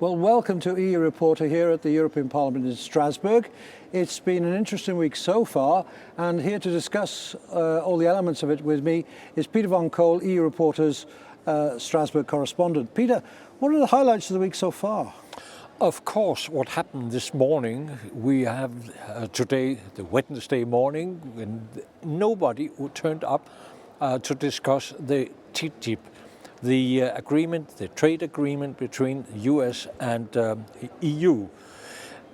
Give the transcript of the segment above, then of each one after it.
Well, welcome to EU Reporter here at the European Parliament in Strasbourg. It's been an interesting week so far, and here to discuss all the elements of it with me is Peter von Kohl, EU Reporter's Strasbourg correspondent. Peter, what are the highlights of the week so far? Of course, what happened this morning, we have today, the Wednesday morning, when nobody who turned up to discuss the TTIP, the agreement, the trade agreement between the US and EU.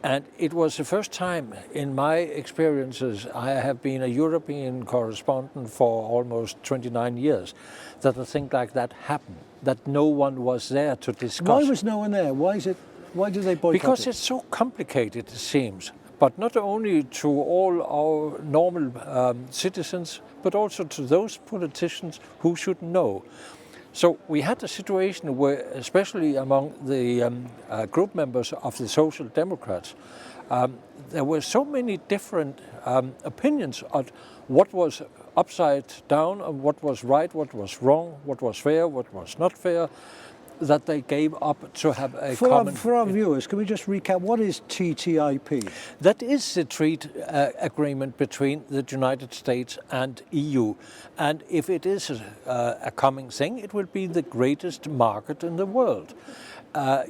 And it was the first time in my experiences, I have been a European correspondent for almost 29 years, that a thing like that happened, that no one was there to discuss. Why was no one there? Why did they boycott Because it? it's so complicated, it seems. But not only to all our normal citizens, but also to those politicians who should know. So we had a situation where, especially among the group members of the Social Democrats, there were so many different opinions on what was upside down and what was right, what was wrong, what was fair, what was not fair, that they gave up to have a common... For our viewers, can we just recap, what is TTIP? That is the trade agreement between the United States and EU. And if it is a coming thing, it will be the greatest market in the world.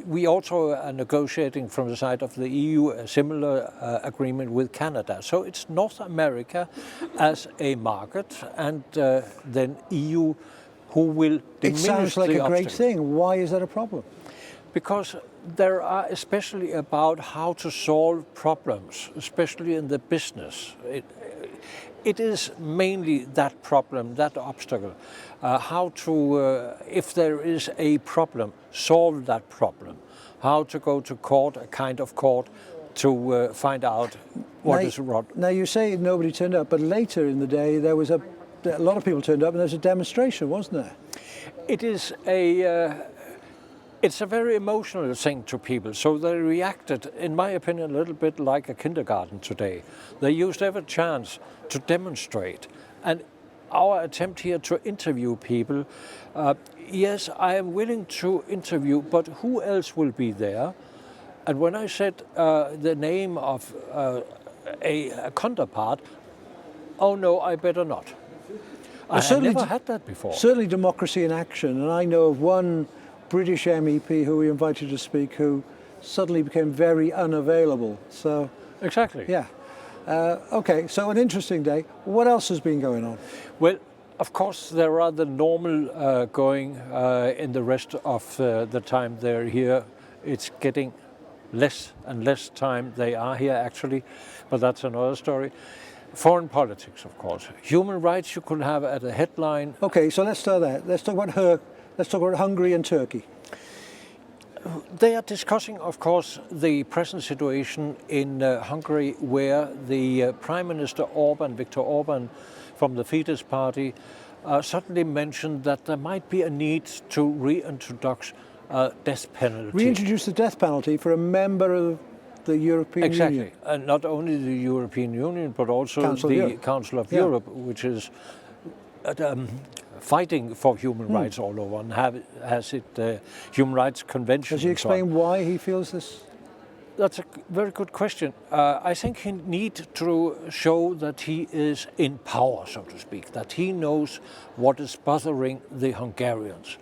We also are negotiating from the side of the EU a similar agreement with Canada. So it's North America as a market, and then EU who will diminish the It sounds like a great obstacle. thing. Why is that a problem? Because there are especially about how to solve problems, especially in the business. It is mainly that problem, that obstacle. How to, if there is a problem, solve that problem. How to go to court, a kind of court, to find out what is wrong. Now you say nobody turned up, but later in the day there was a lot of people turned up and there was a demonstration, wasn't there? It is it's a very emotional thing to people, so they reacted, in my opinion, a little bit like a kindergarten today. They used every chance to demonstrate. And our attempt here to interview people, yes, I am willing to interview, but who else will be there? And when I said the name of a counterpart, oh no, I better not. I have never had that before. Certainly Democracy in Action, and I know of one British MEP who we invited to speak who suddenly became very unavailable. So exactly. Yeah. Okay, so an interesting day. What else has been going on? Well, of course, there are the normal going in the rest of the time they're here. It's getting less and less time they are here, actually, but that's another story. Foreign politics, of course. Human rights you could have at a headline. Okay, so let's start there. Let's talk about Hungary and Turkey. They are discussing, of course, the present situation in Hungary, where the Prime Minister Orban, Viktor Orban, from the Fidesz party, suddenly mentioned that there might be a need to reintroduce death penalty. Reintroduce the death penalty for a member of the European Union. Exactly, and not only the European Union, but also the Council of Europe, which is fighting for human rights all over and has it human rights convention. Does he explain why he feels this? That's a very good question. I think he needs to show that he is in power, so to speak, that he knows what is bothering the Hungarians.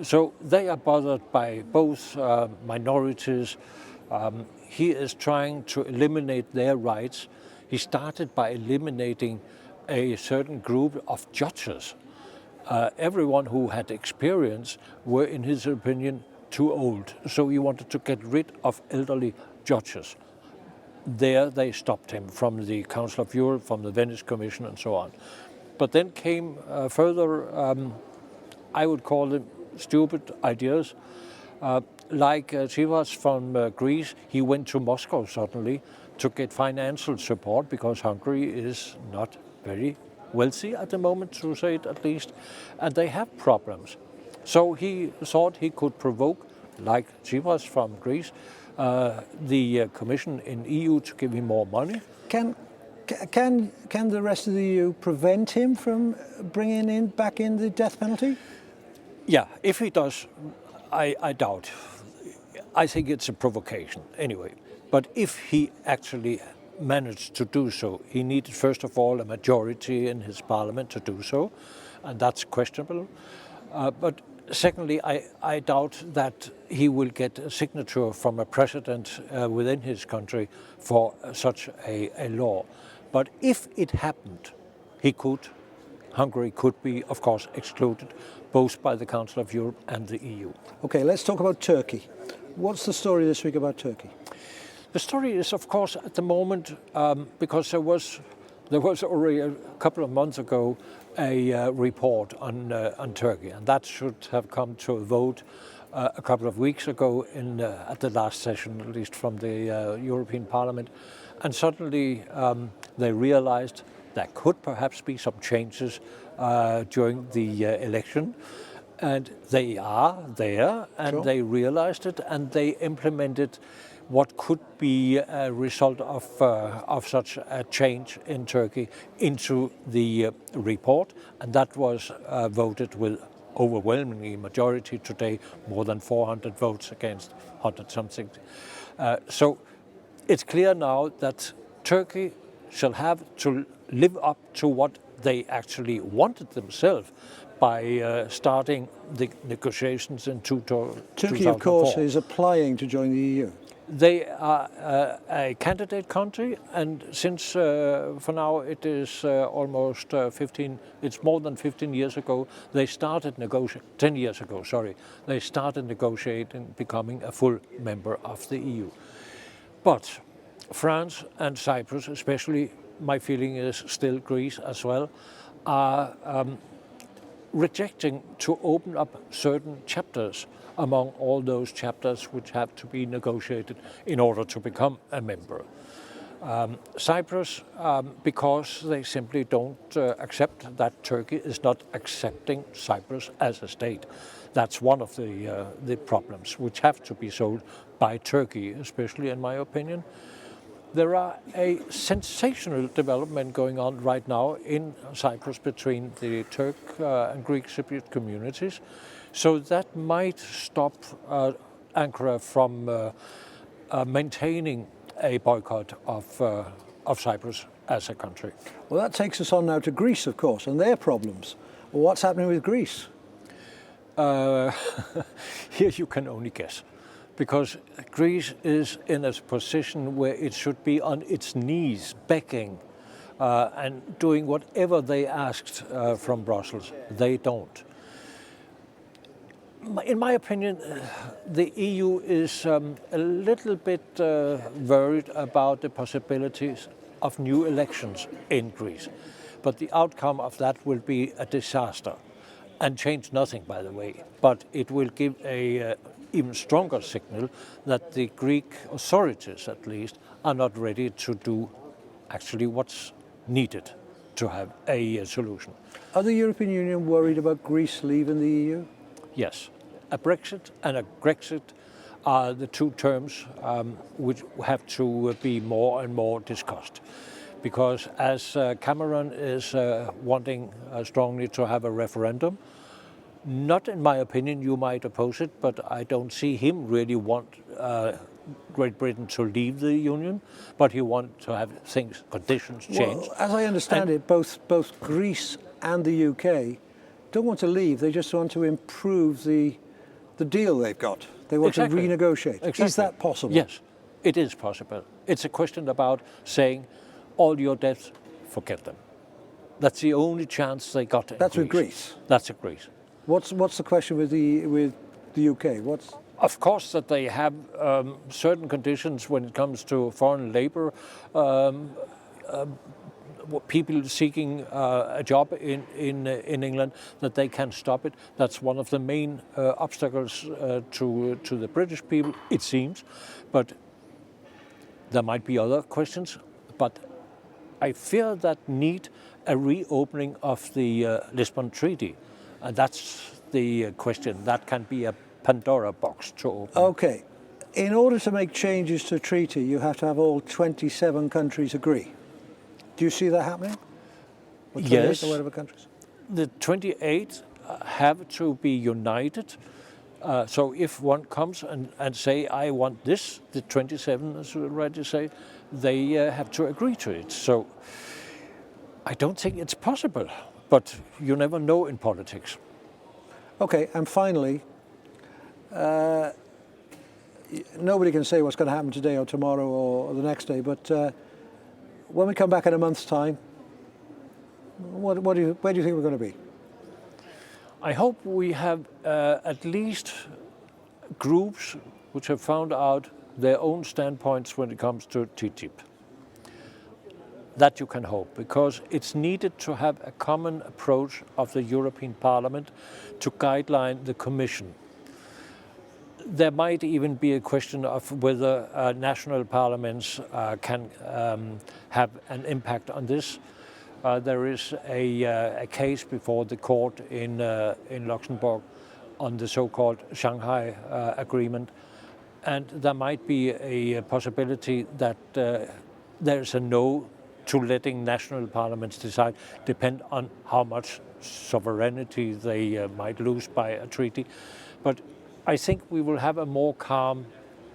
So they are bothered by both minorities. He is trying to eliminate their rights. He started by eliminating a certain group of judges. Everyone who had experience were, in his opinion, too old. So he wanted to get rid of elderly judges. There they stopped him from the Council of Europe, from the Venice Commission and so on. But then came further, I would call them stupid ideas. Like Tsipras from Greece, he went to Moscow suddenly to get financial support because Hungary is not very wealthy at the moment, to say it at least, and they have problems. So he thought he could provoke, like Tsipras from Greece, the Commission in EU to give him more money. Can the rest of the EU prevent him from bringing back in the death penalty? Yeah, if he does, I doubt. I think it's a provocation anyway. But if he actually managed to do so, he needed first of all a majority in his parliament to do so, and that's questionable. But secondly, I doubt that he will get a signature from a president within his country for such a law. But if it happened, Hungary could be, of course, excluded both by the Council of Europe and the EU. Okay, let's talk about Turkey. What's the story this week about Turkey? The story is, of course, at the moment, because there was already a couple of months ago a report on Turkey, and that should have come to a vote a couple of weeks ago at the last session, at least from the European Parliament. And suddenly they realized there could perhaps be some changes during the election. And they are there, and Sure. they realized it, and they implemented what could be a result of such a change in Turkey into the report, and that was voted with overwhelmingly majority today, more than 400 votes against 100 something. So it's clear now that Turkey shall have to live up to what they actually wanted themselves by starting the negotiations in 2004. Turkey, of course, is applying to join the EU. They are a candidate country, and since for now it is almost 15, it's more than 15 years ago, they started 10 years ago, sorry, they started negotiating becoming a full member of the EU. But France and Cyprus, especially, my feeling is still Greece as well, are rejecting to open up certain chapters among all those chapters which have to be negotiated in order to become a member. Cyprus, because they simply don't accept that Turkey is not accepting Cyprus as a state. That's one of the problems which have to be solved by Turkey, especially in my opinion. There are a sensational development going on right now in Cyprus between the Turk and Greek Cypriot communities. So that might stop Ankara from maintaining a boycott of Cyprus as a country. Well, that takes us on now to Greece, of course, and their problems. Well, what's happening with Greece? Here you can only guess, because Greece is in a position where it should be on its knees, begging and doing whatever they asked from Brussels. They don't. In my opinion, the EU is a little bit worried about the possibilities of new elections in Greece. But the outcome of that will be a disaster and change nothing, by the way. But it will give a even stronger signal that the Greek authorities, at least, are not ready to do actually what's needed to have a solution. Are the European Union worried about Greece leaving the EU? Yes, a Brexit and a Grexit are the two terms which have to be more and more discussed. Because as Cameron is wanting strongly to have a referendum, not in my opinion, you might oppose it, but I don't see him really want Great Britain to leave the Union, but he wants to have conditions changed. Well, as I understand it, both Greece and the UK don't want to leave, they just want to improve the deal they've got. They want to renegotiate. Exactly. Is that possible? Yes, it is possible. It's a question about saying, all your debts, forget them. That's the only chance they got in That's Greece. with Greece? That's with Greece. What's the question with the UK? Of course that they have certain conditions when it comes to foreign labor, people seeking a job in England, that they can stop it. That's one of the main obstacles to the British people, it seems. But there might be other questions. But I fear that need a reopening of the Lisbon Treaty. And that's the question. That can be a Pandora box to open. Okay. In order to make changes to the treaty, you have to have all 27 countries agree. Do you see that happening? Or 28 yes. or whatever countries? The 28 have to be united So if one comes and say, I want this, the 27, as we already say, they have to agree to it. So I don't think it's possible, but you never know in politics. Okay, and finally, nobody can say what's going to happen today or tomorrow or the next day, but when we come back in a month's time, where do you think we're going to be? I hope we have at least groups which have found out their own standpoints when it comes to TTIP. That you can hope, because it's needed to have a common approach of the European Parliament to guideline the Commission. There might even be a question of whether national parliaments can have an impact on this. There is a case before the court in Luxembourg on the so-called Shanghai Agreement, and there might be a possibility that there's a no to letting national parliaments decide, depend on how much sovereignty they might lose by a treaty. But I think we will have a more calm,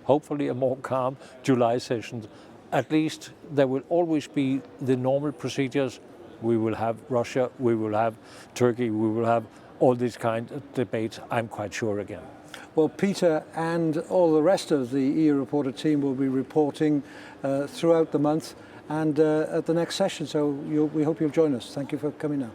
hopefully a more calm July session. At least there will always be the normal procedures. We will have Russia, we will have Turkey, we will have all these kind of debates, I'm quite sure again. Well, Peter and all the rest of the EU Reporter team will be reporting throughout the month and at the next session, so we hope you'll join us. Thank you for coming now.